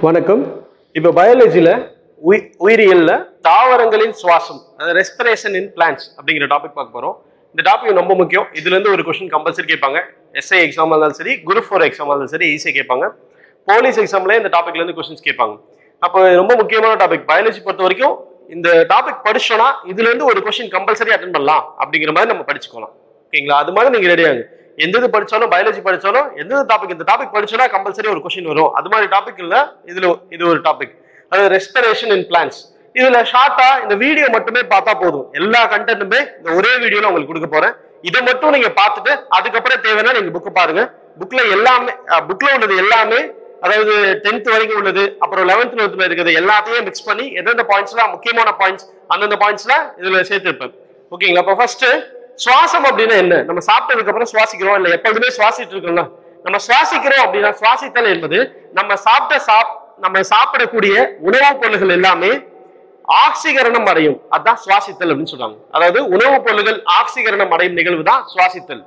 வணக்கம். இப்போ பயாலஜியில் உயிரியல்ல தாவரங்களின் சுவாசம், ரெஸ்பிரேஷன் இன் பிளான்ட்ஸ் அப்படிங்கிற டாபிக் பார்க்க போகிறோம். இந்த டாபிக் ரொம்ப முக்கியம். இதுலேருந்து ஒரு கொஸ்டின் கம்பல்சரி கேட்பாங்க. எஸ்ஐ எக்ஸாம் இருந்தாலும் சரி, குரூப் 4 எக்ஸாம் இருந்தாலும் சரி, ஈஸியாக கேட்பாங்க. போலீஸ் எக்ஸாம்லேயே இந்த டாபிக்லேருந்து கொஸ்டின்ஸ் கேட்பாங்க. அப்போ ரொம்ப முக்கியமான டாபிக். பயாலஜி பொறுத்த வரைக்கும் இந்த டாபிக் படிச்சோன்னா இதுலேருந்து ஒரு கொஸ்டின் கம்பல்சரி அட்டன் பண்ணலாம் அப்படிங்கிற மாதிரி நம்ம படிச்சுக்கலாம். ஓகேங்களா? அது மாதிரி நீங்கள் ரெடியாங்க. எந்த படிச்சாலும், பயாலஜி படிச்சாலும் எந்த டாபிக், இந்த டாபிக் படிச்சோன்னா கம்பல்சரி ஒரு கொஸ்டின் வரும். அது மாதிரி டாபிக் இல்ல, இது ஒரு டாபிக். அதாவது ரெஸ்பிரேஷன் இன் பிளான்ட்ஸ். இதுல ஷார்ட்டா இந்த வீடியோ மட்டுமே பார்த்தா போதும். எல்லா கண்டென்ட்டுமே இந்த ஒரே வீடியோல உங்களுக்கு கொடுக்க போறேன். இதை மட்டும் நீங்க பார்த்துட்டு அதுக்கப்புறம் தேவைன்னா நீங்க புக் பாருங்க. புக்ல உள்ளது எல்லாமே, அதாவது 10th வரைக்கும் உள்ளது, அப்புறம் 11th 12th இருக்கிறது எல்லாத்தையும் மிக்ஸ் பண்ணி எந்தெந்த பாயிண்ட்ஸ்லாம் முக்கியமான பாயிண்ட்ஸ் அந்தந்த பாயிண்ட்ஸ்ல இதுல சேர்த்திருப்பேன். ஓகேங்களா? அப்ப ஃபர்ஸ்ட் சுவாசம் அப்படின்னா என்ன? நம்ம சாப்பிட்டதுக்கு அப்புறம் சுவாசிக்கிறோம் இல்ல, எப்பொழுதுமே சுவாசிட்டு இருக்கோம்ல. நம்ம சுவாசிக்கிறோம் அப்படின்னா சுவாசித்தல் என்பது நம்ம சாப்பிடக்கூடிய உணவுப் பொருள்கள் எல்லாமே ஆக்சிகரணம் அடையும். அதான் சுவாசித்தல் அப்படின்னு சொல்றாங்க. அதாவது உணவுப் பொருள்கள் ஆக்சிகரணம் அடையும் நிகழ்வு தான் சுவாசித்தல்.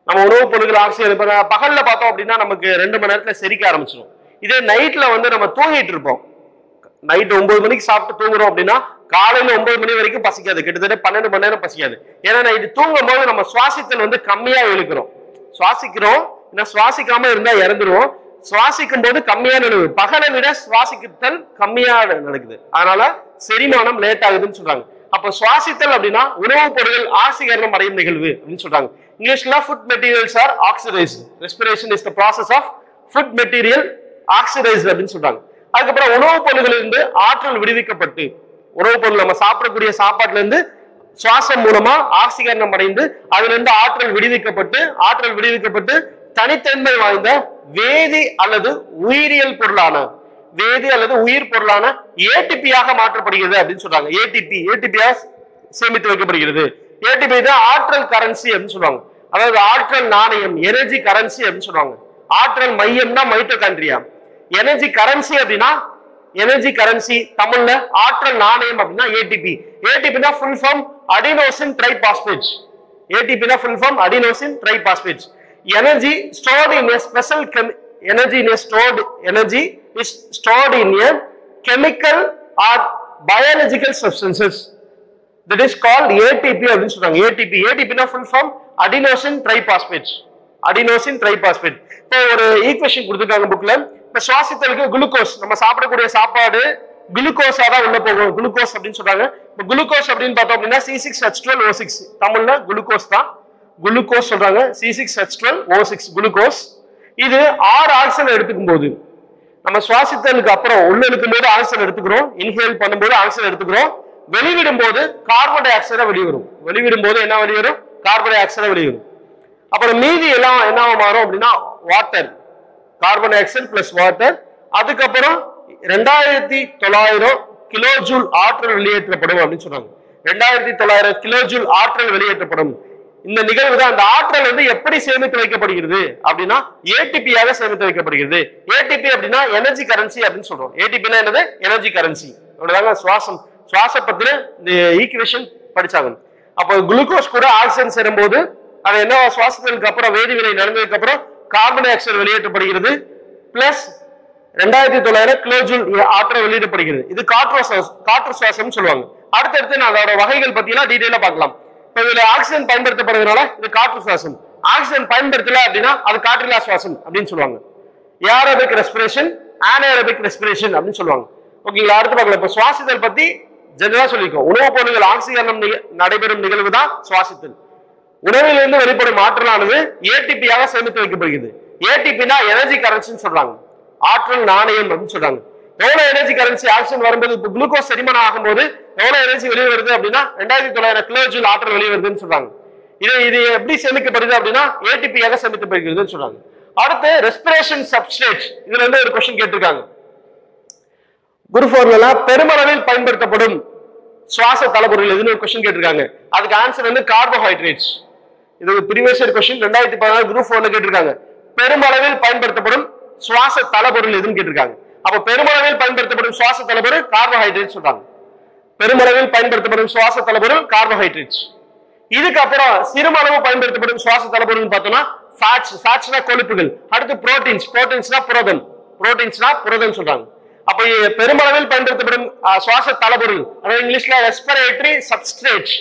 நம்ம உணவுப் பொருள்கள் ஆக்சிகரணம் பகல்ல பார்த்தோம் அப்படின்னா நமக்கு 2 மணி நேரத்துல செரிக்க ஆரம்பிச்சிடும். இதே நைட்ல நம்ம தூங்கிட்டு இருப்போம். நைட் 9 மணிக்கு சாப்பிட்டு தூங்குறோம் அப்படின்னா காலையில 9 மணி வரைக்கும் பசிக்காது. கிட்டத்தட்ட 12 மணி நேரம் பசிக்காது. ஏன்னா நைட்டு தூங்கும் போது நம்ம சுவாசித்தல் கம்மியா இழுக்கிறோம். சுவாசிக்கிறோம், சுவாசிக்காம இருந்தா இறந்துருவோம். சுவாசிக்கும் போது கம்மியா நடக்குது. பகலை விட சுவாசித்தல் கம்மியா நடக்குது. அதனால செரிமானம் லேட் ஆகுதுன்னு சொல்றாங்க. அப்ப சுவாசித்தல் அப்படின்னா உணவுப் பொருட்கள் ஆக்சிகரணம் அடையும் நிகழ்வு அப்படின்னு சொல்றாங்க. இங்கிலீஷ்ல food materials are oxidised. Respiration is the process of food material oxidised அப்படின்னு சொல்றாங்க. அதுக்கப்புறம் உணவுப் பொருள்கள் இருந்து ஆற்றல் விடுவிக்கப்பட்டு, உணவுப் பொருள் நம்ம சாப்பிடக்கூடிய சாப்பாட்டுல இருந்து சுவாசம் மூலமா ஆக்சிகரணம் அடைந்து அதுல இருந்து ஆற்றல் விடுவிக்கப்பட்டு தனித்தன்மை வாய்ந்த வேதி அல்லது உயிர் பொருளான ஏடிபியாக மாற்றப்படுகிறது அப்படின்னு சொல்றாங்க. ஏடிபியாக சேமித்து வைக்கப்படுகிறது. ஏடிபி தான் ஆற்றல் கரன்சி அப்படின்னு சொல்லுவாங்க. அதாவது ஆற்றல் நாணயம், எனர்ஜி கரன்சி அப்படின்னு சொல்லுவாங்க. ஆற்றல் மையம்னா மைட்டோகாண்ட்ரியா. எனர்ஜி கரன்சி அப்படின்னா எனர்ஜி தமிழ்ல ஆற்றல் நாணயம் அப்படின்னா ஏடிபி. ஏடிபினா ஃபுல் ஃபார்ம் அடினோசின் ட்ரைபாஸ்பேட். ஏடிபினா full form adenosine triphosphate. Energy stored in a special energy is stored in a chemical or biological substances that is called ATP அப்படின்னு சொல்றாங்க. ATP னா full form adenosine triphosphate. இப்போ ஒரு equation கொடுத்திருக்காங்க புக்ல. இப்ப சுவாசித்தலுக்கு glucose, நம்ம சாப்பிடக்கூடிய சாப்பாடு குளுக்கோஸா தான் உள்ள போகும். குளுக்கோஸ் அப்படின்னு சொல்றாங்க. இப்போ குளுக்கோஸ் அப்படின்னு பார்த்தோம் அப்படின்னா C6H12O6. தமிழ்ல குளுக்கோஸ் தான் குளுக்கோஸ் சொல்றாங்க. C6H12O6 glucose. இது 6 ஆக்சிஜன் எடுத்துக்கும் போது, நம்ம சுவாசித்தலுக்கு அப்புறம் உள்ள இருக்கும் போது ஆக்சிஜன் எடுத்துக்கிறோம், இன்ஹேல் பண்ணும்போது ஆக்சிஜன் எடுத்துக்கிறோம், வெளிவிடும் போது கார்பன் டை ஆக்சைடா வெளிவரும். வெளிவிடும் போது என்ன வெளிவரும்? கார்பன் டை ஆக்சைடா வெளிவரும். அப்புறம் மீதி எல்லாம் என்ன மாறும் அப்படின்னா water, carbon di oxide plus water. அதுக்கப்புறம் 2900 கிலோஜூல் ஆற்றல் வெளியேற்றப்படும் அப்படின்னு சொல்றாங்க. 2900 கிலோஜூல் ஆற்றல் வெளியேற்றப்படும். இந்த நிகழ்வு தான். அந்த ஆற்றல் எப்படி சேமித்து வைக்கப்படுகிறது அப்படின்னா ஏடிபியாக சேமித்து வைக்கப்படுகிறது. ஏடிபி அப்படின்னா எனர்ஜி கரன்சி அப்படின்னு சொல்றோம். ஏடிபினா என்னது? Energy currency. அவ்வளவுதாங்க. சுவாச பத்தின இந்த ஈக்குவேஷன் படிச்சாங்க. அப்போ குளுக்கோஸ் கூட ஆக்சிஜன் சேரும்போது அது என்ன, சுவாசத்திற்கு அப்புறம் வேதிவினை நடந்ததுக்கு அப்புறம் கார்பன் டை ஆக்சைடு வெளியேற்றப்படுகிறது. பிளஸ் 2900 கிலோஜூல் ஆற்றல் வெளியிடப்படுகிறது. இது காற்று சுவாசம் சொல்லுவாங்க. அடுத்தடுத்து நான் அதோட வகைகள் பத்தியெல்லாம் டீடைலா பார்க்கலாம். இதுல ஆக்சிஜன் பயன்படுத்தப்படுறதுனால இது காற்று சுவாசம். ஆக்சிஜன் பயன்படுத்தல அப்படின்னா அது காற்றில்லா சுவாசம் அப்படின்னு சொல்லுவாங்க. ஏரோபிக் ரெஸ்பிரேஷன், அனேரோபிக் ரெஸ்பிரேஷன் அப்படின்னு சொல்லுவாங்க. ஓகேங்களா? அடுத்து பார்க்கலாம். இப்ப சுவாசித்தல் பத்தி ஜெனரலா சொல்லிருக்கோம். உணவுப் பொருட்கள் ஆக்சிகரணம் நடைபெறும் நிகழ்வு தான் சுவாசித்தல். உணவிலிருந்து வெளிப்படும் ஆற்றலானது ஏடிபியாக சேமித்து வைக்கப்படுகிறது. ஏடிபினா எனர்ஜி கரன்சின்னு சொல்றாங்க. ஆற்றல் நாணயம் அப்படின்னு சொல்றாங்க. எவ்வளவு எனர்ஜி கரன்சி ஆக்சிஜன் வரும்போது, இப்போ குளுக்கோஸ் செரிமானம் ஆகும்போது எவ்வளவு எனர்ஜி வெளியே வருது அப்படின்னா 2900 கிலோஜூல் ஆற்றல் வெளியே வருதுன்னு சொல்றாங்க. இது எப்படி சேமிக்கப்படுது அப்படின்னா ஏடிபியாக சேமிக்கப்படுகிறதுன்னு சொல்றாங்க. அடுத்து ரெஸ்பிரேஷன் சப்ஸ்ட்ரேட். இதுல இருந்து ஒரு கொஸ்டின் கேட்டிருக்காங்க. குரூப் 4ல பெருமளவில் பயன்படுத்தப்படும் சுவாச தலைப்பொருள் எதுன்னு ஒரு கொஸ்டின் கேட்டிருக்காங்க. அதுக்கு ஆன்சர் கார்போஹைட்ரேட்ஸ். இது ஒரு ப்ரீவியஸ் இயர் கொஸ்டின். 2016 குரூப் 4ல கேட்டிருக்காங்க. பெருமளவில் பயன்படுத்தப்படும் சுவாச தலைப்பொருள் எதுன்னு கேட்டிருக்காங்க. அப்ப பெருமளவில் பயன்படுத்தப்படும் சுவாச தலைப்பொருள் கார்போஹைட்ரேட் சொல்றாங்க. பெருமளவில் பயன்படுத்தப்படும் சுவாச தலைப்பொருள் கார்போஹைட்ரேட்ஸ். இதுக்கப்புறம் சிறுமளவு பயன்படுத்தப்படும் சுவாச தலைப்பொருள் பார்த்தோம்னா ஃபேட்ஸ்னா கொழுப்புகள். அடுத்து புரோட்டீன்ஸ்னா புரதம் சொல்றாங்க. அப்ப பெருமளவில் பயன்படுத்தப்படும் சுவாச தளபொருள், அதாவது இங்கிலீஷ்ல ரெஸ்பிரேட்டரி சப்ஸ்ட்ரேட்,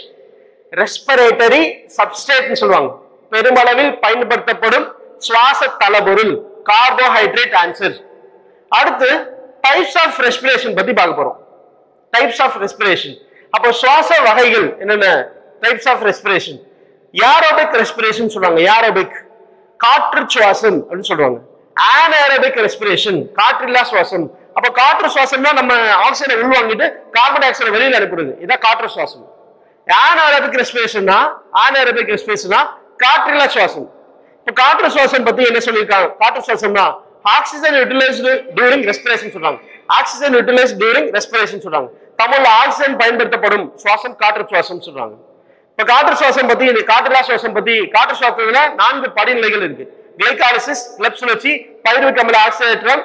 ரெஸ்பிரேட்டரி சப்ஸ்ட்ரேட் சொல்லுவாங்க. பெருமளவில் பயன்படுத்தப்படும் சுவாச தளபொருள் கார்போஹைட்ரேட் ஆன்சர். அடுத்து டைப்ஸ் ஆஃப் ரெஸ்பிரேஷன் பத்தி பார்க்க போறோம். Types of respiration. அப்போ சுவாச வகைகள் என்னென்ன? Types of respiration. Aerobic respiration சொல்றாங்க. ஏரோபிக் காற்று சுவாசம் அப்படின்னு சொல்றாங்க. ஆனேரோபிக் ரெஸ்பிரேஷன் காற்றில்லா சுவாசம். அப்ப காற்று சுவாசம்னா நம்ம ஆக்சிஜனை உள்வாங்கிட்டு கார்பன் டை ஆக்சைடை வெளியில அனுப்புறது, இதான் காற்று சுவாசம். ஆனேரோபிக் ரெஸ்பிரேஷன்னா ஆனேரோபிக் ரெஸ்பிரேஷன்னா காற்றில்லா சுவாசம். இப்ப காற்று சுவாசம் பத்தி என்ன சொல்லியிருக்காங்க? காற்று சுவாசம்னா ஆக்சிஜன் யூட்டிலைஸ்டு டியூரிங் ரெஸ்பிரேஷன் சொல்றாங்க. ஆக்சிஜன் யூட்டிலைஸ்டு டியூரிங் ரெஸ்பிரேஷன் சொல்றாங்க. தமிழ்ல ஆக்சிஜன் பயன்படுத்தப்படும் சுவாசம் காற்று சுவாசம் சொல்றாங்க. இப்ப காற்று சுவாசம் பத்தி, காற்றில்லா சுவாசம் பத்தி, காற்று சுவாசத்துல 4 படிநிலைகள் இருக்கு. கிளைகாலிசிஸ், கிளப் சுழற்சி, பைருவிக் அமில ஆக்சிஜனேற்றம்,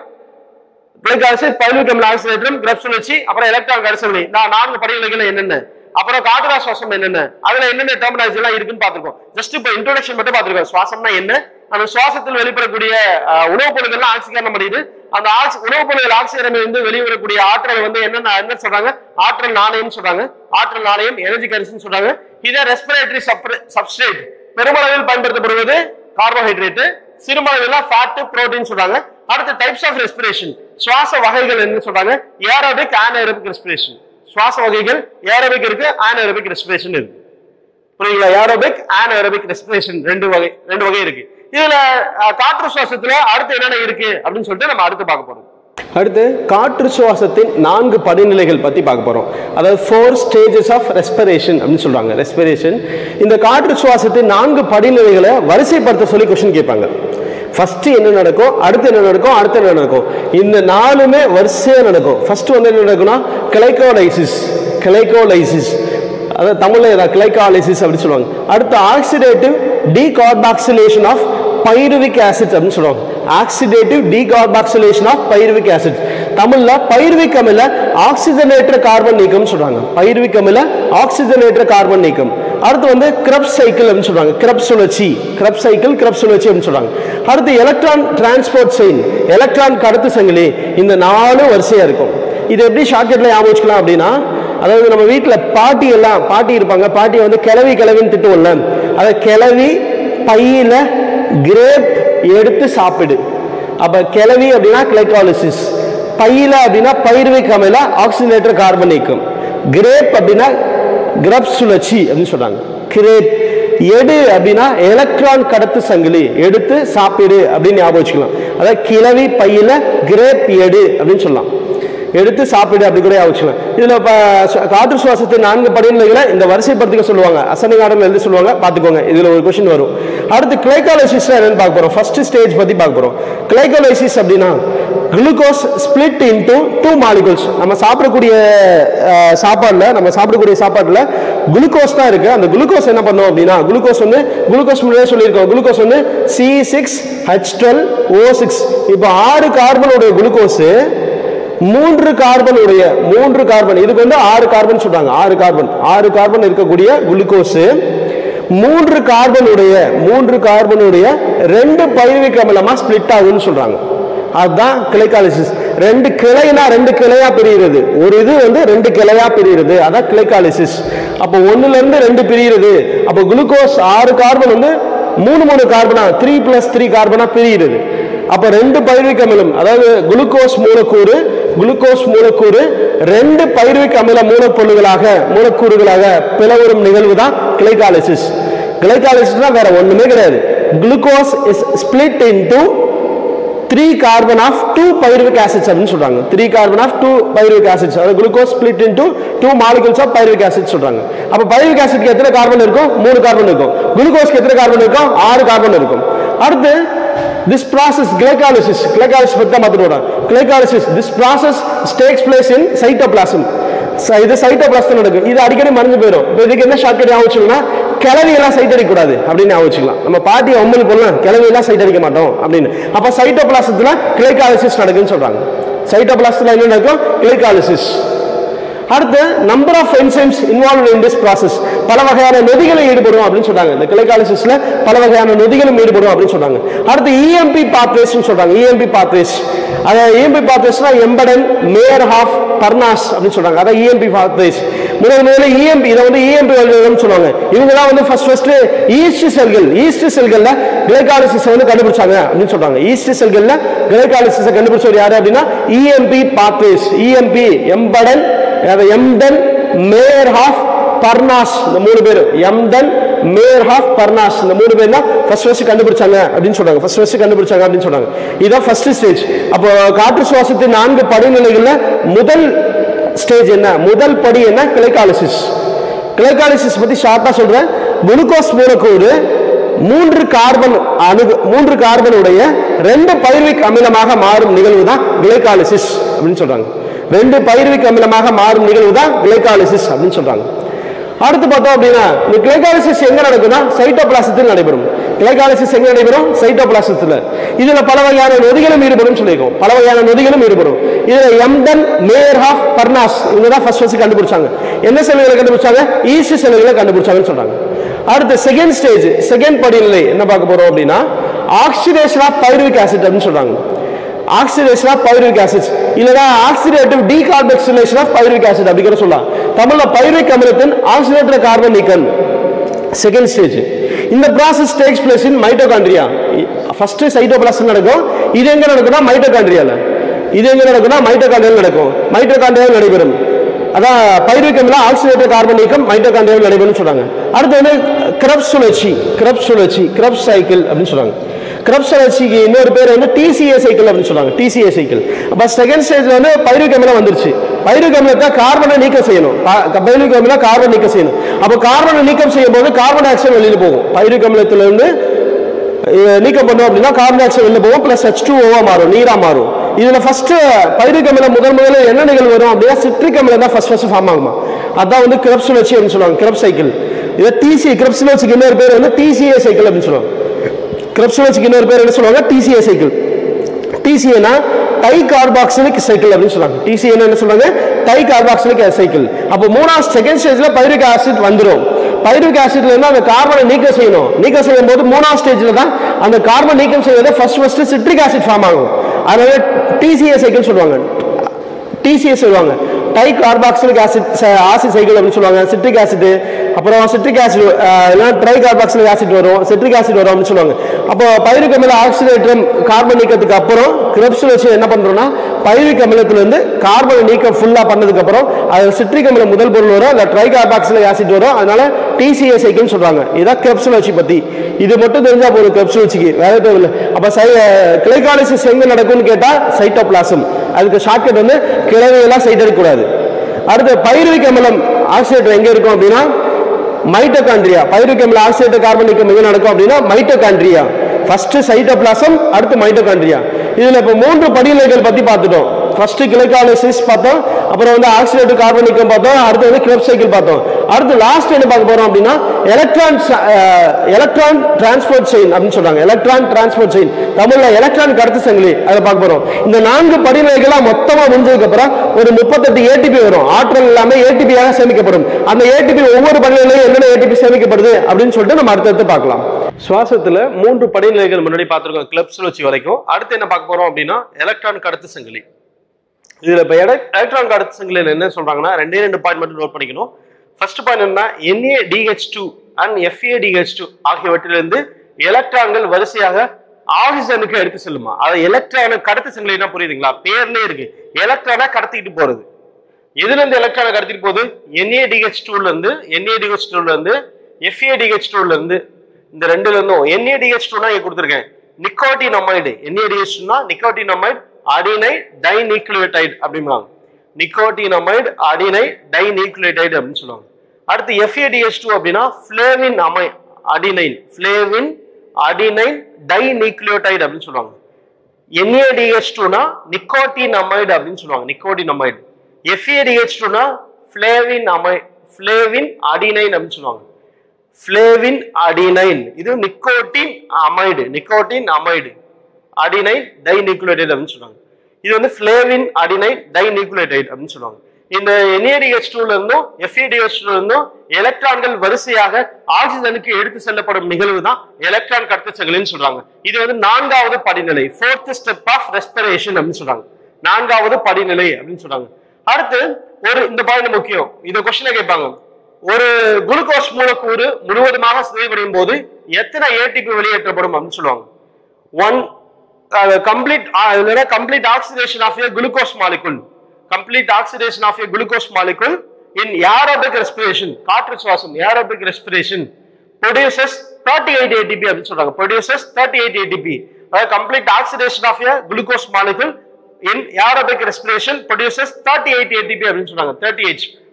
கிளைகாலிசிஸ், பைருவிக் அமில ஆக்சிஜனேற்றம், கிளப் சுழற்சி, அப்புறம் எலக்ட்ரான் கரைசல். நான் 4 படிநிலைகள் என்னென்ன, அப்புறம் காற்றில்லா சுவாசம் என்னென்ன, அதுல என்னென்ன டெர்மினாலஜி எல்லாம் இருக்குன்னு பாத்துருக்கோம். ஜஸ்ட் இப்ப இன்ட்ரோடக்ஷன் மட்டும் பாத்துருக்கோம். சுவாசம்னா என்ன, அந்த சுவாசத்தில் வெளிப்படக்கூடிய உணவுப் பொருட்கள்லாம் ஆக்சிஜன் முடியுது. அந்த உணவுப் பொருட்கள் ஆக்சிஜன் வந்து வெளிவரக்கூடிய ஆற்றல் வந்து என்ன சொல்றாங்க? ஆற்றல் நாணயம் சொல்றாங்க. ஆற்றல் நாணயம், எனர்ஜி கரன்சி சொல்றாங்க. இதை ரெஸ்பிரேட்டரி சப்ஸ்ட்ரேட், பெருமளவில் பயன்படுத்தப்படுவது கார்போஹைட்ரேட், சிறுமளவில் ஃபேட், புரோட்டீன் சொல்றாங்க. அடுத்து டைப்ஸ் ஆஃப் ரெஸ்பிரேஷன், சுவாச வகைகள் என்ன சொல்றாங்க? Aerobic, anaerobic respiration. சுவாச வகைகள் ஏரோபிக் இருக்கு, ஆனேரோபிக் ரெஸ்பிரேஷன் இருக்கு. புரியுங்களா? ஏரோபிக், ஆனேரோபிக் ரெஸ்பிரேஷன் ரெண்டு வகை இருக்கு. இதுல காற்று சுவாசத்துல அடுத்து என்னென்ன இருக்கு அப்படின்னு சொல்லிட்டு நம்ம அடுத்து பார்க்க போறோம். அடுத்து காற்று சுவாசத்தின் 4 படிநிலைகள் பத்தி பார்க்க போறோம். அதாவது 4 ஸ்டேஜஸ் ஆஃப் ரெஸ்பிரேஷன் அப்படின்னு சொல்றாங்க. ரெஸ்பிரேஷன், இந்த காற்று சுவாசத்தின் 4 படிநிலைகளை வரிசைப்படுத்த சொல்லி क्वेश्चन கேட்பாங்க. ஃபர்ஸ்ட் என்ன நடக்கும், அடுத்து என்ன நடக்கும், அடுத்து என்ன நடக்கும், இந்த 4மே வரிசையா நடக்கும். ஃபர்ஸ்ட் வந்து என்ன நடக்கும்னா கிளைகோலைசிஸ், கிளைகோலைசிஸ், அதாவது தமிழ்ல கிளைகாலிசிஸ் அப்படின்னு சொல்லுவாங்க. அடுத்து oxidative decarboxylation of pyruvic acid அப்படின்னு சொல்லுவாங்க. Oxidative decarboxylation of pyruvic acid, தமிழ்ல பைருவிக் அமில ஆக்சிஜனேற்ற கார்பன் நீக்கம் சொல்றாங்க. பைருவிக் அமில ஆக்சிஜனேற்ற கார்பன் நீக்கம். அடுத்து வந்து கிரப் சைக்கிள் அப்படின்னு சொல்றாங்க. கிரப் சுழற்சி, கிரப் சைக்கிள், கிரப் சுழற்சி அப்படின்னு சொல்றாங்க. அடுத்து எலக்ட்ரான் டிரான்ஸ்போர்ட் செயின், எலக்ட்ரான் கடத்து சங்கிலி. இந்த 4 வரிசையா இருக்கும். இது எப்படி ஷார்ட்கட்ல ஞாபகம் வச்சுக்கலாம் அப்படின்னா, அதாவது நம்ம வீட்டுல பாட்டி இருப்பாங்க. பாட்டியை வந்து கிளவின்னு திட்டுவோம்ல, அதை கிளவி பையில கிரேப் எடுத்து சாப்பிடு. அப்ப கிளவி அப்படின்னா கிளைகாலிசிஸ், பையில அப்படின்னா பைருவிக் அமில ஆக்சிஜனேற்ற கார்பன் நீக்கம், கிரேப் அப்படின்னா கிரப் சுழற்சி அப்படின்னு சொல்றாங்க. கிரேப் எடு அப்படின்னா எலக்ட்ரான் கடத்து சங்கிலி, எடுத்து சாப்பிடு அப்படின்னு ஞாபகம் வச்சுக்கலாம். அதாவது கிளவி பையில கிரேப் எடு அப்படின்னு சொல்லலாம், எடுத்து சாப்பிடு அப்படி கூட யோசிக்கலாம். இதுல காற்று சுவாசத்தின் 4 படிநிலைகளை இந்த வரிசைப்படுத்திக்க சொல்லுவாங்க. அசெண்டிங் ஆர்டர்ல எழுதி சொல்லுவாங்க, பாத்துக்கோங்க. இதுல ஒரு क्वेश्चन வரும். அடுத்து கிளைகாலிசிஸ் என்னன்னு பார்க்க போறோம். ஃபர்ஸ்ட் ஸ்டேஜ் பத்தி பார்க்க போறோம். கிளைகாலிசிஸ் அப்படின்னா குளுக்கோஸ் ஸ்பிளிட் இன்டு 2 மாலிகூல்ஸ். நம்ம சாப்பிடக்கூடிய சாப்பாடுல குளுக்கோஸ் தான் இருக்கு. அந்த குளுக்கோஸ் என்ன பண்ணும் அப்படின்னா, குளுக்கோஸ் முன்னாடியே சொல்லியிருக்கோம், குளுக்கோஸ் வந்து C6H12O6. இப்போ 6 கார்பனுடைய குளுக்கோஸ் 3 கார்பன், இதுக்கு வந்து 6 கார்பன் சொல்றாங்க. 6 கார்பன் இருக்கக்கூடிய குளுக்கோஸ் 3 கார்பனுடைய 2 பைருவிக் அமிலமா ஸ்பிளிட் ஆகுன்னு சொல்றாங்க. அதுதான் கிளைகாலிசிஸ். 2 கிளையா பிரிகிறது. ஒரு இது வந்து 2 கிளையா பிரிகிறது, அதான் கிளைகாலிசிஸ். அப்போ 1ல இருந்து 2 பிரிகிறது. அப்போ குளுக்கோஸ் 6 கார்பன் வந்து 3 கார்பனா 3+3 கார்பனா பிரிகிறது. அப்ப 2 பைருவிக் அமிலம், அதாவது குளுக்கோஸ் மூலக்கூறு 2 பைருவிக் அமில மூலக்கூறுகளாக பிளவுறும் நிகழ்வு தான் கிளைகாலிசிஸ். கிளைகாலிசிஸ்னா வேற ஒண்ணுமே கிடையாது. Glucose is split into 3 carbon of 2 pyruvic acids அப்படின்னு சொல்றாங்க. 3 கார்பன் ஆஃப் 2 பைருவிக் ஆசிட்ஸ், அதாவது glucose split into 2 molecules of pyruvic acid சொல்றாங்க. அப்ப பைருவிக் ஆசிட்க்கு எத்தனை கார்பன் இருக்கும்? 3 கார்பன் இருக்கும். குளுக்கோஸ்க்கு எத்தனை கார்பன் இருக்கும்? 6 கார்பன் இருக்கும். அடுத்து this process glycolysis பத்தி தான் பார்த்துட்டோம். glycolysis, this process takes place in cytoplasm. இது சைட்டோபிளாஸ்ம் நடக்கும். இது அடிக்கடி மறந்து போயிடும். இப்போ இதுக்கு என்ன ஷார்ட்கட் ஞாபகம் வச்சுக்கணும்னா, கிளவி எல்லாம் சைட் அடிக்க கூடாது அப்படின்னு ஞாபகம் வச்சுக்கலாம். நம்ம பாட்டி ஒம்பல் போடலாம், கிளவி எல்லாம் சைட் அடிக்க மாட்டோம் அப்படின்னு. அப்ப சைட்டோபிளாசத்துல கிளைகாலிசிஸ் நடக்குன்னு சொல்றாங்க. சைட்டோபிளாசத்துல என்ன நடக்கும்? கிளைகாலிசிஸ். அடுத்து number of enzymes involve in this process, பல வகையான நொதிகளை ஈடுபடும் அப்படின்னு சொல்றாங்க. இந்த கிளைகாலிசிஸ்ல பல வகையான நொதிகளும் ஈடுபடும் அப்படின்னு சொல்றாங்க. அடுத்து இஎம்பி பாத்வேஸ் சொல்றாங்க. இஎம்பி பாத்வேஸ், அதாவது இஎம்பி பாத்வேஸ்னா எம்படன், மேயர் ஹாஃப், பர்னாஸ் அப்படின்னு சொல்றாங்க. அதான் இஎம்பி பாத்வேஸ். முதல்ல இஎம்பி, இதை வந்து இஎம்பி வல்லுநர்கள் சொல்லுவாங்க. இவங்க தான் வந்து ஃபர்ஸ்ட் ஈஸ்ட் செல்கள்ல கிளைகாலிசிஸ் வந்து கண்டுபிடிச்சாங்க அப்படின்னு சொல்றாங்க. ஈஸ்ட் செல்கள்ல கிளைகாலிசிஸ் கண்டுபிடிச்சவர் யாரு அப்படின்னா EMP pathways. EMP Embden, Embden, Meyerhof, Parnas, இந்த மூணு பேர், எம்டன், மேயர் ஹாஃப், பர்னாஸ், இந்த மூணு பேர் தான் ஃபர்ஸ்ட் கண்டுபிடிச்சாங்க அப்படின்னு சொல்றாங்க. ஃபர்ஸ்ட் கண்டுபிடிச்சாங்க அப்படின்னு சொல்றாங்க. இதுதான் ஃபர்ஸ்ட் ஸ்டேஜ். அப்போ காற்று சுவாசத்தின் 4 படிநிலைகள்ல முதல் ஸ்டேஜ் என்ன, முதல் படி என்ன, கிளைகாலிசிஸ். கிளைகாலிசிஸ் பத்தி ஷார்ட்டா சொல்றேன். குளுக்கோஸ் மூலக்கூறு 3 கார்பன் உடைய 2 பைருவிக் அமிலமாக மாறும் நிகழ்வு தான் கிளைகாலிசிஸ் அப்படின்னு சொல்றாங்க. 2 பைருவிக் அமிலமாக மாறும் நிகழ்வு தான் கிளைகாலிசிஸ் அப்படின்னு சொல்றாங்க. அடுத்து பார்த்தோம் அப்படின்னா இந்த கிளைகாலிசிஸ் எங்க நடக்கும்னா சைட்டோபிளாசத்தில் நடைபெறும். கிளைகாலிசிஸ் எங்க நடைபெறும், சைட்டோபிளாசத்துல. இதுல பல வகையான நொதிகளும் ஈடுபடும் சொல்லியிருக்கோம். பல வகையான நொதிகளும் ஈடுபடும். இதுல எம்டன், மேயர் ஹாஃப், பர்னாஸ் இவங்க தான் ஃபர்ஸ்ட் கண்டுபிடிச்சாங்க. என்ன செல்களை கண்டுபிடிச்சாங்க, ஈஸ்ட் செல்களை கண்டுபிடிச்சாங்கன்னு சொல்றாங்க. அடுத்து செகண்ட் ஸ்டேஜ், செகண்ட் படிநிலை என்ன பார்க்க போறோம் அப்படின்னா ஆக்சிடேஷன் ஆஃப் பைருவிக் ஆசிட் அப்படின்னு சொல்றாங்க. ஆக்சிடேஷன் ஆஃப் பைருவிக் ஆசிட் இல்லனா oxidative decarboxylation of pyruvic acid அப்படிங்கற சொல்லலாம். தமிழ்ல பைருவிக் அமிலத்தின் ஆக்சிடேட்டர் கார்பன் நீக்கம். Second stage. இந்த process takes place in mitochondria. First cytoplasm நடக்கும். இது எங்க நடக்கும்னா மைட்டோகாண்ட்ரியால. இது எங்க நடக்கும்னா மைட்டோகாண்ட்ரியால நடக்கும். மைட்டோகாண்ட்ரியால நடைபெறும். அதான் பைருவிக் அமில ஆக்சிடேட்டர் கார்பன் நீக்கம் மைட்டோகாண்ட்ரியால நடைபெறும்னு சொல்றாங்க. அடுத்து வந்து கிரெப்ஸ் சுழற்சி, கிரெப்ஸ் சைக்கிள் அப்படின்னு சொல்றாங்க. கிரெப்ஸ் சுழற்சிக்கு இன்னொரு பேர் வந்து டிசிஏ சைக்கிள் அப்படின்னு சொல்றாங்க. TCA cycle. அப்ப செகண்ட் ஸ்டேஜ்ல வந்து பைருவிக் அமிலம் வந்துருச்சு. பைருவிக் அமிலத்தை கார்பனை நீக்கம் செய்யணும். பைருவிக் அமிலம் கார்பன் நீக்கம் செய்யணும். அப்ப கார்பனை நீக்கம் செய்யும் போது கார்பன் டை ஆக்சைடு வெளியில போகும். பைருவிக் அமிலத்துல இருந்து நீக்கம் பண்ணோம் அப்படின்னா கார்பன் டை ஆக்சைடு வெளியில போகும், பிளஸ் H2O மாறும், நீரா மாறும். இதுல ஃபர்ஸ்ட் பைருவிக் அமிலம் முதல்ல என்ன நிகழ்வு வரும் அப்படின்னா சிட்ரிக் அமிலம் தான் ஃபர்ஸ்ட் ஃபார்ம் ஆகுமா. அதான் வந்து கிரெப்ஸ் சுழற்சி அப்படின்னு சொல்லுவாங்க. Krebs cycle. இதை டிசி கிரெப்ஸ் சுழற்சிக்கு இன்னொரு பேர் வந்து டிசிஏ சைக்கிள் அப்படின்னு சொல்லுவாங்க. கிரெப்ஸ் சுழற்சிக்கு இன்னொரு பேர் என்ன சொல்லுவாங்க, டிசிஏ சைக்கிள். டிசிஏனா டை கார்பாக்சிலிக் சைக்கிள் அப்படின்னு சொல்றாங்க. டிசிஏ என்ன சொல்றாங்க, டை கார்பாக்சிலிக் சைக்கிள். அப்போ மூணாவது செகண்ட் ஸ்டேஜ்ல பைருவிக் ஆசிட் வந்துடும். பைருவிக் ஆசிட்ல இருந்து அந்த கார்பனை நீக்கம் செய்யணும். நீக்கம் செய்யும் போது மூணாவது ஸ்டேஜ்ல தான் அந்த கார்பன் நீக்கம் செய்வதை ஃபர்ஸ்ட் சிட்ரிக் ஆசிட் ஃபார்ம் ஆகும். அதனால டிசிஏ சைக்கிள் சொல்லுவாங்க. டிசிஏ சொல்லுவாங்க டை கார்பாக்சிலிக் ஆசிட் சைக்கிள் அப்படின்னு சொல்லுவாங்க. சிட்ரிக் ஆசிட், அப்புறம் citric acid try carboxylic acid வரும், சிட்ரிக் ஆசிட் வரும் அப்படின்னு சொல்லுவாங்க. அப்போ பைருவிக் அமில ஆக்சிடேட்டர் கார்பன் நீக்கத்துக்கு அப்புறம் கிரெப்ஸ் வச்சு என்ன பண்றோம்னா பைருவிக் அமிலத்துல இருந்து கார்பன் நீக்கம் ஃபுல்லா பண்ணதுக்கு அப்புறம் அது சிட்ரிக் அமிலம் முதல் பொருள் வரும், இல்ல ட்ரை கார்பாக்சிலிக் ஆசிட் வரும். அதனால டிசிஏ சைக்கிள் சொல்றாங்க. இதான் கிரெப்ஸ் வச்சு பத்தி. இது மட்டும் தெரிஞ்சா போதும் கிரெப்ஸ் வச்சுக்கு, வேற எதுவும் இல்லை. அப்ப கிளைகாலிசிஸ் எங்க நடக்கும்னு கேட்டா சைட்டோபிளாசம். அதுக்கு ஷார்ட்கட் வந்து கிளவியெல்லாம் சைட் எடுக்கக்கூடாது. அடுத்து பைருவிக் அமிலம் ஆக்சிடேட்டர் எங்க இருக்கும் அப்படின்னா மைட்டோகாண்ட்ரியா. பைருவிக் அமில ஆக்சிடேட்டர் கார்பன் நீக்கம் எங்க நடக்கும் அப்படின்னா மைட்டோகாண்ட்ரியா. ஃபர்ஸ்ட் சைட்டோபிளாசம், அடுத்து மைட்டோகாண்ட்ரியா. இதுல இப்ப 3 படிநிலைகள் பத்தி பார்த்துட்டோம். ஃபர்ஸ்ட் கிளைகாலிசிஸ் பார்த்தோம், அப்புறம் வந்து ஆக்சிடேட்டர் கார்பன் நீக்கம் பார்த்தோம், அடுத்து வந்து கிரெப்ஸ் சைக்கிள் பார்த்தோம். அடுத்து லாஸ்ட் என்ன பார்க்க போறோம் அப்படின்னா எலக்ட்ரான் டிரான்ஸ்போர்ட் செயின் அப்படின்னு சொல்றாங்க. எலக்ட்ரான் டிரான்ஸ்போர்ட் செயின், தமிழ்ல எலக்ட்ரான் கடத்து சங்கிலி, அதை பார்க்க போறோம். இந்த 4 படிநிலைகளா மொத்தமா முடிஞ்சதுக்கு அப்புறம் ஒரு 38 ஏடிபி வரும். ஆற்றல் எல்லாமே ஏடிபியாக சேமிக்கப்படும். அந்த ஏடிபி ஒவ்வொரு படிநிலையும் என்னென்ன ஏடிபி சேமிக்கப்படுது அப்படின்னு சொல்லிட்டு நம்ம அடுத்தடுத்து பார்க்கலாம். சுவாசத்துல 3 படிநிலைகள் முன்னாடி பார்த்திருக்கோம், கிளப்ஸ் சுழற்சி வரைக்கும். அடுத்து என்ன பார்க்க போறோம் அப்படின்னா எலக்ட்ரான் கடத்து சங்கிலி. இதுல இப்ப எலக்ட்ரான் கடத்து சங்கிலியில் என்ன சொல்றாங்கன்னா 2 பாயிண்ட் மட்டும் நோட் பண்ணிக்கணும். ஃபர்ஸ்ட் பாயிண்ட் என்ன, NaDH2 and FADH2 ஆகியவற்றிலிருந்து எலக்ட்ரான்கள் வரிசையாக ஆக்சிஜனுக்கு எடுத்து செல்லுமா. அது எலக்ட்ரான கடத்து சங்கிலினா புரியுதுங்களா, பேர்லயே இருக்கு. எலக்ட்ரானை கடத்திட்டு போறது. எதுல இருந்து எலக்ட்ரானை கடத்திட்டு போகுது, NaDH2ல இருந்து FADH2ல இருந்து, இந்த ரெண்டுல இருந்தும். NaDH2 இங்க கொடுத்துருக்கேன், nicotinamide. NaDH2 nicotinamide adenyl dinucleotide அப்படிம்பாங்க. நிக்கோட்டினமைடு அடினைல் டைநியூக்ளியோடைடு அப்படின்னு சொல்லுவாங்க. அடுத்து FADH2 அப்படின்னா ஃப்ளேவின் அடினைல் டைநியூக்ளியோடைடு அப்படின்னு சொல்லுவாங்க. NaDH2 நிக்கோட்டினமைடு அப்படின்னு சொல்லுவாங்க, நிக்கோட்டினமைடு. FADH2 ஃப்ளேவின் அடினைல் அப்படின்னு சொல்லுவாங்க, ஃப்ளேவின் அடினைல். இது நிக்கோட்டின் அமைடு அடினைல் டைநியூக்ளியோடைடு அப்படின்னு சொல்லுவாங்க. இது வந்து ஃப்ளேவின் அடினைல் டைநியூக்ளியோடைடு அப்படின்னு சொல்லுவாங்க. இந்த NADH2 ல இருந்தும் FADH2 ல இருந்தும் எலக்ட்ரான்கள் வரிசையாக ஆக்சிஜனுக்கு எடுத்து செல்லப்படும் நிகழ்வு தான் எலக்ட்ரான் கடத்துச்சங்கிலின்னு சொல்றாங்க. இது வந்து 4வது படிநிலை, 4th ஸ்டெப் ஆஃப் ரெஸ்பிரேஷன் அப்படின்னு சொல்றாங்க. 4வது படிநிலை அப்படின்னு சொல்றாங்க. அடுத்து இந்த பாயிண்ட் முக்கியம், இந்த கொஸ்டினை கேட்பாங்க. ஒரு குளுக்கோஸ் மூலக்கூறு முழுவதுமாக சிதைவடையும் போது எத்தனை ATP வெளியேற்றப்படும் அப்படின்னு சொல்லுவாங்க. complete oxidation of a glucose molecule, complete oxidation of a glucose molecule in aerobic respiration, காற்று சுவாசம் aerobic respiration produces 38 ATP அப்படின்னு சொல்றாங்க. produces 38 ATP. அதாவது complete oxidation of a glucose molecule in aerobic respiration produces 38 ATP அப்படின்னு சொல்றாங்க.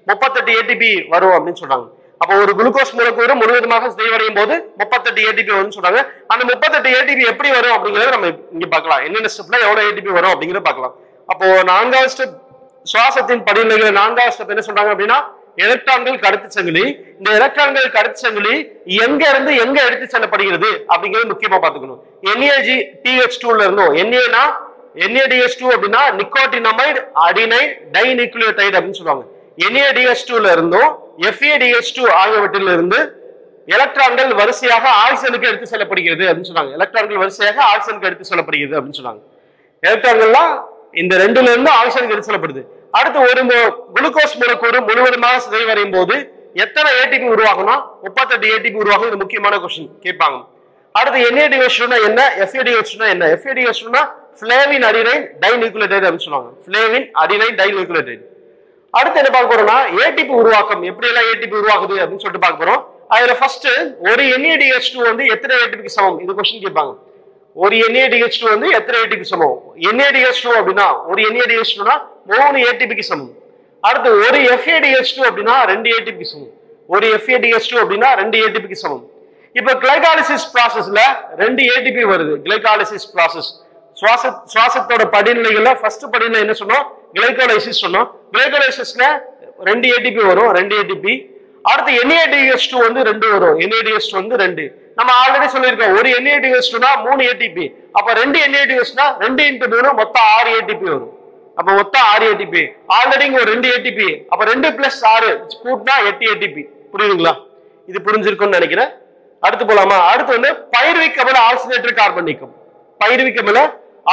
38 ATP வரும் அப்படின்னு சொல்றாங்க. அப்போ ஒரு குளுக்கோஸ் மூலக்கூறு முழுவதுமாக சிதைவடையும் போது 38 ATP வரும்னு சொல்றாங்க. அந்த 38 ATP எப்படி வரும் அப்படிங்கறத நம்ம இங்க பார்க்கலாம். என்னென்ன ஸ்டெப்ல எவ்வளவு ATP வரும் அப்படிங்கறத பார்க்கலாம். அப்போ 4வது ஸ்டெப் சுவாசத்தின் படிநிலைகள் 4வது ஸ்டெப் என்ன சொல்றாங்க அப்படின்னா எலக்ட்ரான்கள் கடத்து சங்கிலி. இந்த எலக்ட்ரான்கள் கடத்து சங்கிலி எங்க இருந்து எங்க எடுத்து செல்லப்படுகிறது அப்படிங்கறது முக்கியமா பாத்துக்கணும். NADH2 ல இருந்தோம். NADH2 அப்படின்னா நிக்கோட்டினமைடு அடினைன் டைநியூக்ளியோடைடு அப்படின்னு சொல்லுவாங்க. NADH2 ல இருந்தும் FADH2 ஆகியவற்றில் இருந்து எலக்ட்ரான்கள் வரிசையாக ஆக்சிஜனுக்கு எடுத்து செல்லப்படுகிறது அப்படின்னு சொன்னாங்க. எலக்ட்ரான்கள் வரிசையாக ஆக்சிஜனுக்கு எடுத்து செல்லப்படுகிறது அப்படின்னு சொன்னாங்க. எலக்ட்ரான்கள்லாம் இந்த 2ல இருந்து ஆக்சிஜனுக்கு எடுத்து செல்லப்படுது. அடுத்து ஒரு குளுக்கோஸ் மூலக்கூறு முழுவதுமாக சிதைவடையும் போது எத்தனை ATP உருவாகும்னா 38 ATP உருவாகும். இது முக்கியமான கொஸ்டின் கேட்பாங்க. அடுத்து NADH2 என்ன, FADH2 என்ன? FADH2 ஃபிளேவின் அடினைன் டைநியூக்ளியோடைடு அப்படின்னு சொல்லுவாங்க. ஃபிளேவின் அடினைன் டைநியூக்ளியோடைடு. அடுத்து என்ன பார்க்க போறோம்னா ATP உருவாக்கம், எப்படி எல்லாம் ATP உருவாகுது அப்படின்னு சொல்லிட்டு பார்க்க போறோம். அதுல ஃபர்ஸ்ட் ஒரு NADH2 வந்து எத்தனை ATPக்கு சமம், இது கொஸ்டின் கேட்பாங்க. ஒரு NADH2 வந்து எத்தனை ATP சமம்? NADH2 அப்படின்னா ஒரு NADH2னா 3 ATPக்கு சமம். அடுத்து ஒரு FADH2 அப்படின்னா 2 ATPக்கு சமம். ஒரு FADH2 அப்படின்னா 2 ATPக்கு சமம். இப்ப கிளைகாலிசிஸ் ப்ராசஸ்ல 2 ATP வருது. கிளைகாலிசிஸ் ப்ராசஸ் சுவாசத்தோட படிநிலைகள்ல ஃபர்ஸ்ட் படிநிலை என்ன சொன்னோம், கிளைகோலைசிஸ் சொன்னோம். கிளைகோலைசிஸ்ல 2 ATP வரும், 2 ATP. அடுத்து NADH2 வந்து 2 வரும். NADH2 வந்து 2. நம்ம ஆல்ரெடி சொல்லியிருக்கோம் ஒரு NADH2னா 3 ATP. அப்ப 2 NADH2னா 2 × 3 மொத்தம் 6 ATP வரும். அப்ப மொத்தம் 6 ATP. ஆல்ரெடி இங்க ஒரு 2 ATP. அப்ப 2 + 6 கூட்டினா 8 ATP. புரியுதுங்களா? இது புரிஞ்சிருக்கும்னு நினைக்கிறேன். அடுத்து போலாமா? அடுத்து வந்து பைருவிக் அமில ஆக்சிஜனேட்டர் கார்பன் நீக்கம். பைருவிக் அமில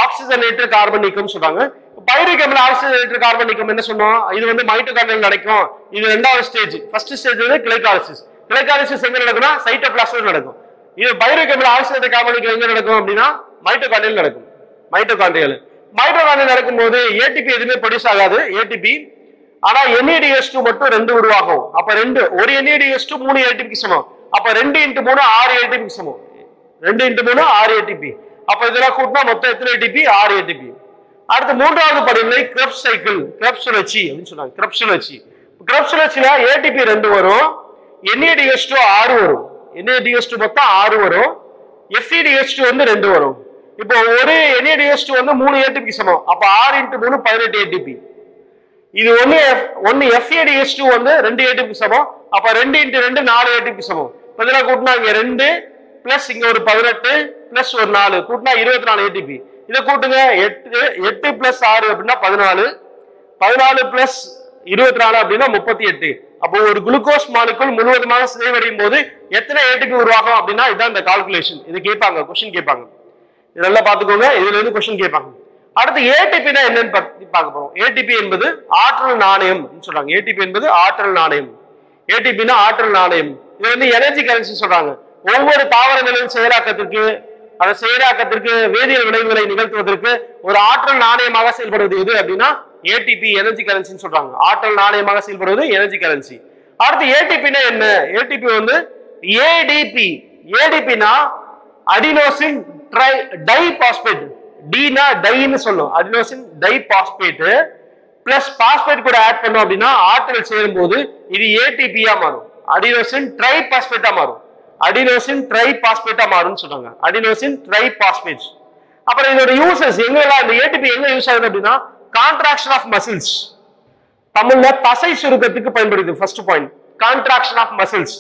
ஆக்சிஜனேட்டர் கார்பன் நீக்கம் சொல்றாங்க. பைருவிக் அமில ஆக்சிஜனேட்டர் கார்பன் நீக்கம் என்ன சொன்னோம், இது வந்து மைட்டோகாண்ட்ரியல் நடக்கும். இது 2வது ஸ்டேஜ். ஃபர்ஸ்ட் ஸ்டேஜ் வந்து கிளைகாலிசிஸ். கிளைகாலிசிஸ் எங்க நடக்கும்னா சைட்டோபிளாசம்ல நடக்கும். இது பைருவிக் அமில ஆக்சிஜனேட்டர் கார்பன் நீக்கம் எங்க நடக்கும் அப்படின்னா மைட்டோகாண்ட்ரியல் நடக்கும். மைட்டோகாண்ட்ரியல் நடக்கும்போது ATP எதுவுமே ப்ரொடியூஸ் ஆகாது ATP. ஆனா NADH2 மட்டும் 2 உருவாகும். அப்ப ஒரு NADH2 3 ATPக்கு சமம். அப்ப 2 × 3 6 ATPக்கு சமம். 2 × 3 6 ATP. அப்ப இதெல்லாம் கூட்டினா மொத்தம் எத்தனை ATP? 6 ATP. அடுத்து 3வது படிநிலை கிரெப்ஸ் சைக்கிள், கிரெப்ஸ் சுழற்சி அப்படின்னு சொன்னாங்க. கிரெப்ஸ் சுழற்சியில ATP 2 வரும், NADH2 6 வரும். NADH2 மொத்தம் 6 வரும். FADH2 வந்து 2 வரும். இப்போ ஒரு NADH2 வந்து 3 ATPக்கு சமம். அப்ப 6 × 3 18 ATP. இது ஒன்னு FADH2 வந்து 2 ATPக்கு சமம். அப்ப 2 × 2 4 ATPக்கு சமம். இதெல்லாம் கூட்டினா இங்க 2 பிளஸ் இங்க ஒரு 18 பிளஸ் ஒரு 4 கூட்டினா 24 ATP. இதை கூட்டுங்க 8 பிளஸ் 6 அப்படின்னா 14, 14 பிளஸ் 24 அப்படின்னா 38. அப்போ ஒரு குளுக்கோஸ் மாலிகுல் முழுவதுமாக சிதைவடையும் போது எத்தனை ATP உருவாகும் அப்படின்னா இதான் இந்த கால்குலேஷன். இது கேட்பாங்க, கொஸ்டின் கேட்பாங்க. இதெல்லாம் பாத்துக்கோங்க, இதுல இருந்து கொஸ்டின் கேட்பாங்க. அடுத்து ATP னா என்னன்னு பார்க்க போறோம். ATP என்பது ஆற்றல் நாணயம் சொல்றாங்க. ATP என்பது ஆற்றல் நாணயம். ATP னா ஆற்றல் நாணயம். இது வந்து எனர்ஜி கரன்சி சொல்றாங்க. ஒவ்வொரு தாவரங்களின் செயலாக்கத்திற்கு வேதியியல் விளைவுகளை நிகழ்த்துவதற்கு ஒரு ஆற்றல் நாணயமாக செயல்படுவது எது அப்படின்னா ATP எனர்ஜி கரன்சின்னு சொல்றாங்க. ஆற்றல் நாணயமாக செயல்படுவது எனர்ஜி கரன்சி. அடுத்து ATP னா என்ன? ATP வந்து ADP னா அடினோசின் டைபாஸ்பேட். டீனா டைன்னு சொல்லும். அடினோசின் டைபாஸ்பேட் பிளஸ் பாஸ்பேட் கூட ஆட் பண்ணோம் அப்படின்னா ஆற்றல் சேரும் போது இது ATP-ஆ மாறும். அடினோசின் ட்ரைபாஸ்பேட்டா மாறும். அடினோசின் ட்ரைபாஸ்பேட்டா மாறும்னு சொல்றாங்க. Adenosine triphosphate. அப்புறம் இதோட யூசஸ் எங்கெல்லாம் இந்த ATP எங்க யூஸ் ஆகுது அப்படின்னா கான்ட்ராக்ஷன் ஆஃப் மசில்ஸ். தமிழ்ல தசை சுருக்கத்துக்கு பயன்படுது. First point contraction of muscles.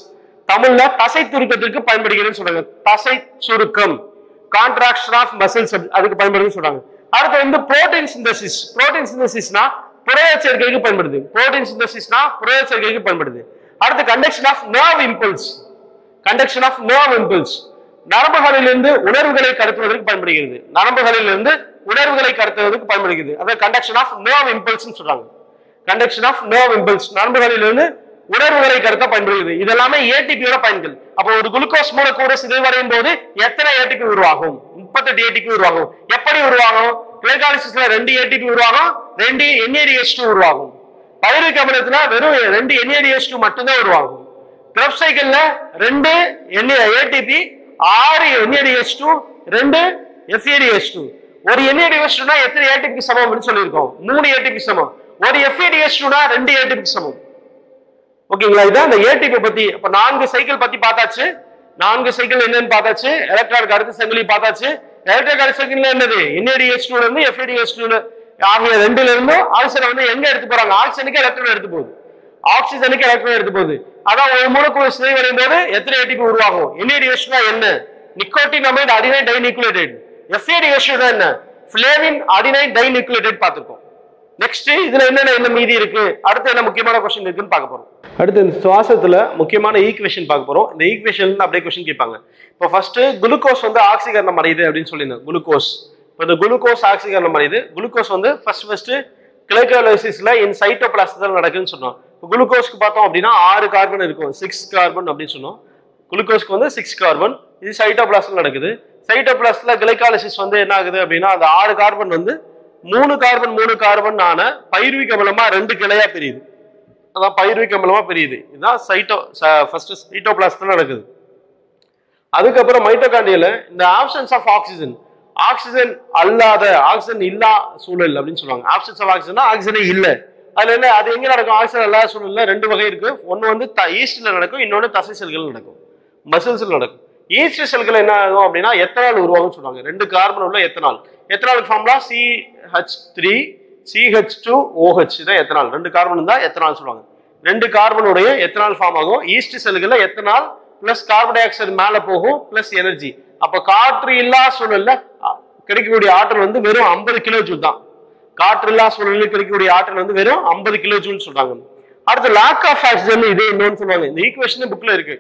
தமிழ்ல தசை சுருக்கத்திற்கு பயன்படுகிறதுன்னு சொல்றாங்க. தசை சுருக்கம் கான்ட்ராக்ஷன் ஆஃப் மசில்ஸ் அதுக்கு பயன்படுதுன்னு சொல்றாங்க. அடுத்து வந்து புரோட்டீன் சிந்தசிஸ். புரோட்டீன் சிந்தசிஸ்னா புரத சேர்க்கைக்கு பயன்படுது. புரோட்டீன் சிந்தசிஸ்னா புரத சேர்க்கைக்கு பயன்படுது. அடுத்து conduction of nerve impulse. Conduction of nerve impulse நரம்புகளிலிருந்து உணர்வுகளை கடத்துவதற்கு பயன்படுகிறது. நரம்புகளிலிருந்து உணர்வுகளை கடத்துவதற்கு பயன்படுகிறது. அதாவது கண்டக்ஷன் ஆஃப் நர்வ் இம்பல்ஸ் சொல்றாங்க. கண்டக்ஷன் ஆஃப் நர்வ் இம்பல்ஸ் நரம்புகளிலிருந்து உணர்வுகளை கடத்த பயன்படுகிறது. இதெல்லாமே ஏடிபியோட பயன்கள். அப்போ ஒரு குளுக்கோஸ் மூலக்கூறு சிதைவடையும் போது எத்தனை ஏடிபி உருவாகும்? 38 ஏடிபி உருவாகும். எப்படி உருவாகும்? கிளைகாலிசிஸ்ல 2 ஏடிபி உருவாகும், 2 NADH2 உருவாகும். பைருவிக் அமிலத்துல வெறும் 2 NADH2 மட்டும்தான் உருவாகும். கிரெப்ஸ் சைக்கிள்ல 2 ஏடிபி, 6 NADH2, 2 FADH2. ஒரு NADH2னா எத்தனை ஏடிபி சமம் அப்படின்னு சொல்லியிருக்கோம்? 3 ஏடிபி சமம். ஒரு FADH2னா 2 ஏடிபி சமம். ஓகேங்களா? இதான் அந்த ஏடிபி பத்தி. அப்ப 4 சைக்கிள் பத்தி பார்த்தாச்சு. 4 சைக்கிள் என்னன்னு பார்த்தாச்சு. எலக்ட்ரானுக்கு அடுத்த சங்கிலி பார்த்தாச்சு. எலக்ட்ரானிக் அடுத்த சங்கிலில என்னது? NADH2 ல இருந்து FADH2 ஆகிய ரெண்டுல இருந்தும் ஆக்சிஜன் வந்து எங்க எடுத்து போறாங்க? ஆக்சிஜனுக்கு எலக்ட்ரான் எடுத்து போகுது. ஆக்சிஜனுக்கு எலக்ட்ரான் எடுத்து போகுது. அதான் ஒரு மூலக்கூறு சிதைவடையும் போது எத்தனை ஏடிபி உருவாகும்? NADH2 என்ன? Nicotinamide adenine dinucleotide. FADH2 என்ன? ஃப்ளேவின் அடினைன் டைநியூக்ளியோடைடு பார்த்திருக்கோம். நெக்ஸ்ட் இதுல என்ன மீதி இருக்கு? அடுத்து என்ன முக்கியமான क्वेश्चन இருக்குன்னு பார்க்க போறோம். அடுத்து இந்த சுவாசத்துல முக்கியமான ஈக்குவேஷன் பார்க்க போறோம். இந்த ஈக்குவேஷன்ல அப்படியே क्वेश्चन கேட்பாங்க. இப்போ ஃபர்ஸ்ட் குளுக்கோஸ் வந்து ஆக்சிகரணம் அடையுது அப்படின்னு சொல்லிருந்தோம். குளுக்கோஸ் இப்போ இந்த குளுக்கோஸ் ஆக்சிகரணம் அடையுது. குளுக்கோஸ் வந்து ஃபர்ஸ்ட் கிளைகோலைசிஸ்ல இன் சைட்டோபிளாசத்துல நடக்குதுன்னு சொன்னோம். இப்போ குளுக்கோஸ்க்கு பார்த்தோம் அப்படின்னா 6 கார்பன் இருக்கும், 6 கார்பன் அப்படின்னு சொன்னோம். குளுக்கோஸ்க்கு வந்து 6 கார்பன். இது சைட்டோபிளாஸ்ல நடக்குது. சைட்டோபிளாஸ்ல கிளைகாலிசிஸ் வந்து என்ன ஆகுது அப்படின்னா அந்த 6 கார்பன் வந்து 3 கார்பன் ஆன பைருவிக் அமிலமா 2 கிளையா பிரியுது. அதான் பைருவிக் அமிலமா பிரியுது. இதுதான் ஃபர்ஸ்ட் சைட்டோபிளாஸ்ல நடக்குது. அதுக்கப்புறம் மைட்டோகாண்ட்ரியால இந்த ஆப்சன்ஸ் ஆஃப் ஆக்சிஜன், ஆக்சிஜன் அல்லாத ஆக்சிஜன் இல்லா சூழல் அப்படின்னு சொல்லுவாங்க. ஆப்சன்ஸ் ஆஃப் ஆக்சிஜன் ஆக்சிஜனே இல்ல. அதுல என்ன அது எங்க நடக்கும்? ஆக்சிஜன் அல்லாத சூழல்ல 2 வகை இருக்கு. ஒன்னு வந்து ஈஸ்ட்ல நடக்கும், இன்னொன்னு தசை செல்கள் நடக்கும், மசில்ஸ்ல நடக்கும். ஈஸ்ட் செல்கள் என்ன ஆகும் அப்படின்னா எத்தனால் உருவாகும் சொல்லுவாங்க. 2 கார்பன் உள்ள ethanol. Ethanol formula CH3 CH2OH தான் எத்தனால். 2 கார்பன் இருந்தா எத்தனால் சொல்லுவாங்க. 2 கார்பனுடைய எத்தனால் ஃபார்ம் ஆகும். ஈஸ்ட் செல்கள்ல ethanol plus carbon dioxide மேல போகும் பிளஸ் எனர்ஜி. அப்ப காற்று இல்லா சூழல்ல கிடைக்கக்கூடிய ஆற்றல் வந்து வெறும் 50 கிலோ ஜூல் தான். காற்று இல்லா சூழலில் கிடைக்கக்கூடிய ஆற்றல் வந்து வெறும் 50 கிலோ ஜூல் சொல்றாங்க. அடுத்து லேக் ஆஃப் ஆக்சிஜன் இது இன்னொன்னு சொல்லுவாங்க. இந்த ஈக்குவேஷன் புக்ல இருக்கு.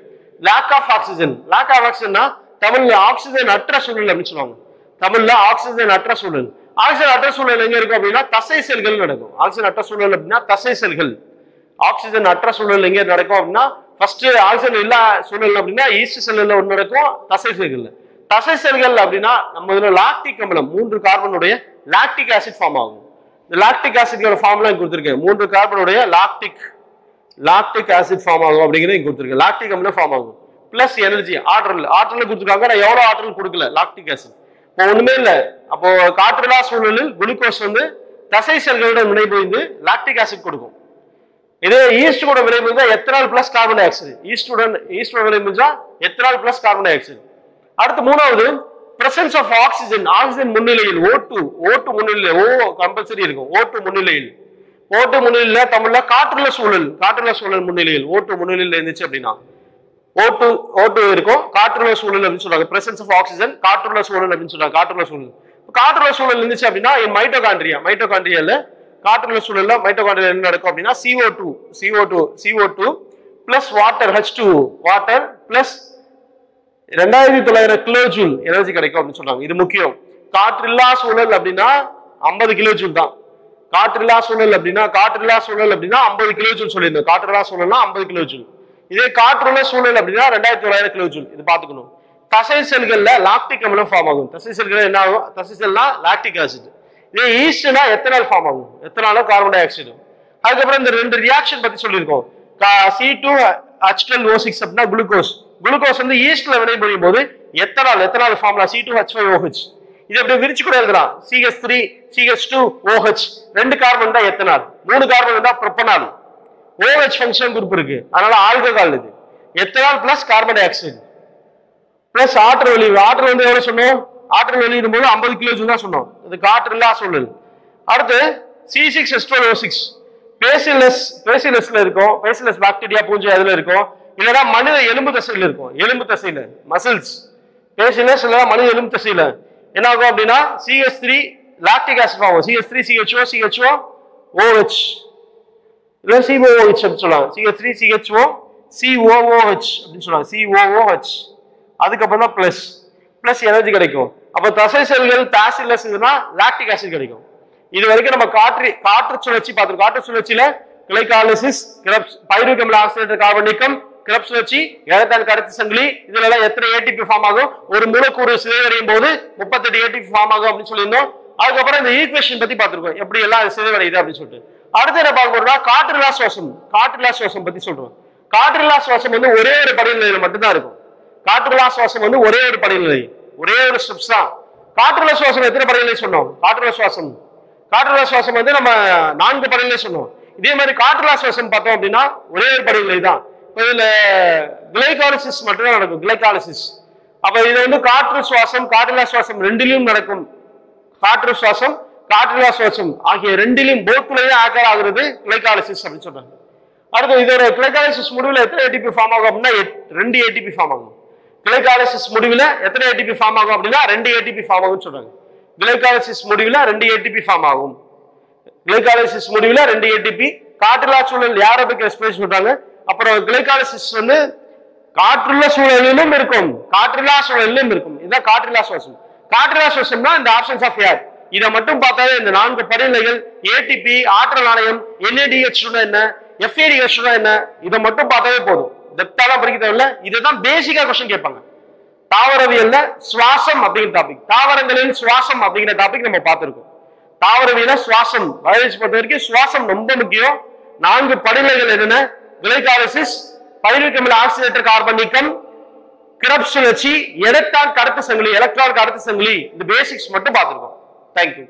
Lack of oxygen. Lack of ஆக்சிஜன்னா தமிழ்ல ஆக்சிஜன் அற்ற சூழல் அப்படின்னு சொல்லுவாங்க. தமிழ்ல ஆக்சிஜன் அற்ற சூழல். ஆக்சிஜன் அற்ற சூழல் எங்க இருக்கும் அப்படின்னா தசை செல்கள் நடக்கும். ஆக்சிஜன் அற்ற சூழல் அப்படின்னா தசை செல்கள். ஆக்சிஜன் அற்ற சூழல் எங்க நடக்கும் அப்படின்னா ஃபர்ஸ்ட் ஆக்சிஜன் இல்லா சூழல் அப்படின்னா ஈஸ்ட் செல்ல ஒன்று நடக்கும், தசை செல்கள். தசை செல்கள் அப்படின்னா நம்ம இதுல லாக்டிக் அமிலம் 3 கார்பனுடைய லாக்டிக் ஆசிட் ஃபார்ம் ஆகும். இந்த லாக்டிக் ஆசிடோட ஃபார்முலா கொடுத்துருக்கேன். 3 கார்பனுடைய லாக்டிக் ஆசிட் ஃபார்ம் ஆகும் அப்படிங்கிறது இங்க கொடுத்துருக்கேன். லாக்டிக் அமிலம் ஃபார்ம் ஆகும் பிளஸ் எனர்ஜி ஆற்றல் கொடுத்துருக்காங்க. நான் எவ்வளவு ஆற்றல் கொடுக்கல லாக்டிக் ஆசிட். இப்போ ஒண்ணுமே இல்லை. அப்போ காற்றுலா சூழலில் குளுக்கோஸ் வந்து தசை செல்களுடன் வினைபுரிந்து லாக்டிக் ஆசிட் கொடுக்கும். இதே ஈஸ்ட் கூட வினைபுரிந்தா ethanol plus carbon dioxide. ஈஸ்டுடன் வினைபுரிஞ்சா ethanol plus carbon dioxide. அடுத்து மூணாவது பிரசன்ஸ் ஆஃப் ஆக்சிஜன். ஆக்சிஜன் முன்னிலையில் O2 முன்னிலையில் O கம்பல்சரி இருக்கும். O2 முன்னிலையில் தமிழ்ல காற்றுள்ள சூழல் முன்னிலையில் O2 முன்னிலையில் இருந்துச்சு அப்படின்னா O2 இருக்கும். காற்றுள்ள சூழல் அப்படின்னு சொல்றாங்க. பிரசன்ஸ் ஆஃப் ஆக்சிஜன் காற்றுள்ள சூழல் அப்படின்னு சொல்றாங்க. காற்றுள்ள சூழல் இருந்துச்சு அப்படின்னா மைட்டோகாண்ட்ரியால காற்றுள்ள சூழல்ல மைட்டோகாண்ட்ரியா என்ன நடக்கும் அப்படின்னா CO2 plus water H2O water plus 2900 kilo joule energy கிடைக்கும் அப்படின்னு சொல்றாங்க. இது முக்கியம். காற்றில்லா சூழல் அப்படின்னா 50 கிலோ ஜூல் தான். காற்றில்லா சூழல் அப்படின்னா 50 கிலோ ஜூல் சொல்லியிருந்தோம். காற்றில்லா சூழல்னா 50 கிலோ ஜூல். இதே காற்றுள்ள சூழல் அப்படின்னா 2900 கிலோ ஜூல். இது பாத்துக்கணும். தசை செல்கள்ல லாக்டிக் அமிலம் ஃபார்ம் ஆகும். தசை செல்கள் என்ன ஆகும்? தசை செல்னா லாக்டிக் ஆசிட். இதே ஈஸ்ட்னா எத்தனால் ஃபார்ம் ஆகும். எத்தனால கார்பன் டை ஆக்சைடு. அதுக்கப்புறம் இந்த 2 ரியாக்ஷன் பத்தி சொல்லியிருக்கோம். C2H12O6 அப்படின்னா குளுக்கோஸ் வந்து ஈஸ்ட்ல வினைபுரியும் போது எத்தனால் ஃபார்முலா C2H5OH. இது அப்படியே விரிச்சு கூட எழுதலாம். CH3 CH2OH 2 கார்பன் தான் எத்தனால், 3 கார்பன் தான் ப்ரோபனால். OH ஃபங்க்ஷன் குரூப் இருக்கு, அதனால ஆல்கஹால். இது ethanol plus carbon di oxide plus ஆற்றல் வெளியீடு. ஆற்றல் வந்து எவ்வளவு சொன்னோம்? ஆற்றல் வெளியிடும் போது 50 கிலோ ஜூல் தான் சொன்னோம். இது காற்று இல்லா சூழல். அடுத்து C6H12O6 பேசிலஸ்ல இருக்கும். பேசிலஸ் பாக்டீரியா பூஞ்சை அதுல இருக்கும். இல்லைன்னா மனித எலும்பு தசையில இருக்கும். எலும்பு தசையில மசில்ஸ் பேசிலஸ் இல்லைன்னா மனித எலும்பு தசையில என்ன ஆகும் அப்படின்னா CH3 லாக்டிக் ஆசிட் ஆகும். CH3 CHO OH இல்ல COOH அப்படின்னு சொல்லுவாங்க. CH3CHO COOH அப்படின்னு சொல்லுவாங்க. COOH அதுக்கப்புறம் தான் பிளஸ் எனர்ஜி கிடைக்கும். அப்ப தசை செல்கள் பேசிலஸ் இதுனா லாக்டிக் ஆசிட் கிடைக்கும். இது வரைக்கும் நம்ம காற்று சுழற்சி பார்த்திருக்கோம். காற்று சுழற்சியில கிளைகாலிசிஸ், கிரப்ஸ், பைருவிக் அமில ஆக்சிடேட்டட் கார்பன் நீக்கம், கிரப்ஸ் சுழற்சி, எலக்ட்ரான் கடத்து சங்கிலி, இதுல எல்லாம் எத்தனை ஏடிபி ஃபார்ம் ஆகும், ஒரு மூலக்கூறு சிதைவடையும் போது 38 ஏடிபி ஃபார்ம் ஆகும் அப்படின்னு சொல்லியிருந்தோம். அதுக்கப்புறம் இந்த ஈக்குவேஷன் பத்தி பார்த்திருக்கோம், எப்படி எல்லாம் சிதைவடையுது அப்படின்னு சொல்லிட்டு. அடுத்து என்ன பார்க்க போறோம்னா காற்றில்லா சுவாசம் பத்தி சொல்றோம். காற்றில்லா சுவாசம் வந்து ஒரே ஒரு படிநிலையில மட்டும்தான் இருக்கும். காற்றில்லா சுவாசம் வந்து ஒரே ஒரு படிநிலை, ஒரே ஒரு ஸ்டெப்ஸ் தான். காற்றுள்ள சுவாசம் எத்தனை படிநிலை சொன்னோம்? காற்றுள்ள சுவாசம் வந்து நம்ம 4 படிநிலை சொன்னோம். இதே மாதிரி காற்றுல்லா சுவாசம் பார்த்தோம் அப்படின்னா ஒரே ஒரு படிநிலை தான். இதுல கிளைகாலிசிஸ் மட்டும்தான் நடக்கும், கிளைகாலிசிஸ். அப்ப இது வந்து காற்று சுவாசம், காற்றில்லா சுவாசம் ரெண்டிலும் நடக்கும். காற்று சுவாசம், காற்றில்லா சுவாசம் ஆகிய ரெண்டிலும் போத்துலயே ஆக்கர் ஆகுறது கிளைகாலிசிஸ் அப்படின்னு சொல்றாங்க. அடுத்து இதோட கிளைகாலிசிஸ் முடிவில் எத்தனை ஏடிபி ஃபார்ம் ஆகும் அப்படின்னா 2 ஏடிபி ஃபார்ம் ஆகும். கிளைகாலிசிஸ் முடிவில் எத்தனை ஏடிபி ஃபார்ம் ஆகும் அப்படின்னா 2 ஏடிபி ஃபார்ம் ஆகும்னு சொல்றாங்க. கிளைகாலிசிஸ் முடிவில் 2 ஏடிபி ஃபார்ம் ஆகும். கிளைகாலிசிஸ் முடிவில் 2 ஏடிபி. காற்றில்லா சூழல் ஏரோபிக் ரெஸ்பிரேஷன் சொல்றாங்க. அப்புறம் கிளைகாலிசிஸ் வந்து காற்றுள்ள சூழலிலும் இருக்கும், காற்றில்லா சூழலிலும் இருக்கும். இதுதான் காற்றில்லா சுவாசம். காற்றில்லா சுவாசம்னா இந்த ஆப்ஷன்ஸ் ஆஃப் ஏர். இதை மட்டும் பார்த்தாலே இந்த 4 படிநிலைகள், ஏடிபி, ஆற்றல் நாணயம், NADH என்ன, FADH என்ன, இதை மட்டும் பார்த்தாலே போதும். டெப்தாலாம் படிக்க தேவையில்ல. இதுதான் பேசிக்கா கொஸ்டின் கேட்பாங்க. தாவரவியல்ல சுவாசம் அப்படிங்கிற டாபிக், தாவரங்களின் சுவாசம் அப்படிங்கிற டாபிக் நம்ம பார்த்திருக்கோம். தாவரவியல சுவாசம், பயாலஜி பொறுத்த வரைக்கும் சுவாசம் ரொம்ப முக்கியம். 4 படிநிலைகள் என்னென்ன? கிளைகாலிசிஸ், பைருவிக் அமில ஆக்சிடேட்டட் கார்பன் நீக்கம், கிரப்ஸ் சுழற்சி, எலக்ட்ரான் கடத்து சங்கிலி, இந்த பேசிக்ஸ் மட்டும் பார்த்திருக்கோம். தேங்க்யூ.